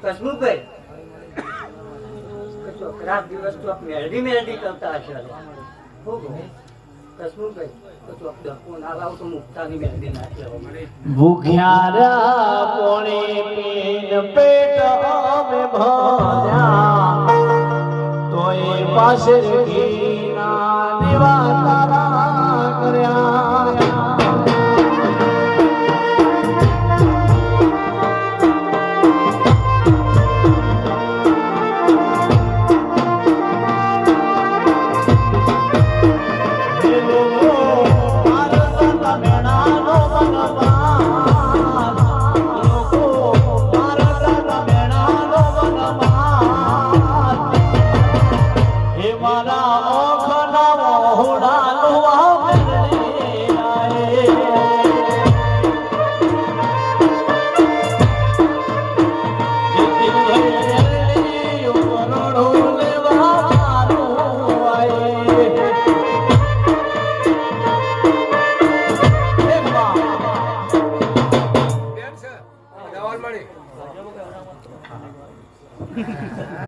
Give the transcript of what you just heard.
કસમુભાઈ રાત દિવસ તો મેલડી મેલડી કરતા હશે કસમુભાઈ તો ડકો ના લાવ તો મુક્તાની મેલડી નાખે ભૂખ્યા પોણી પીન પેટ અમે ભર્યા તોય પાસે ઘીના દીવા તારા કર્યા મારા ઓખના મોહડા નું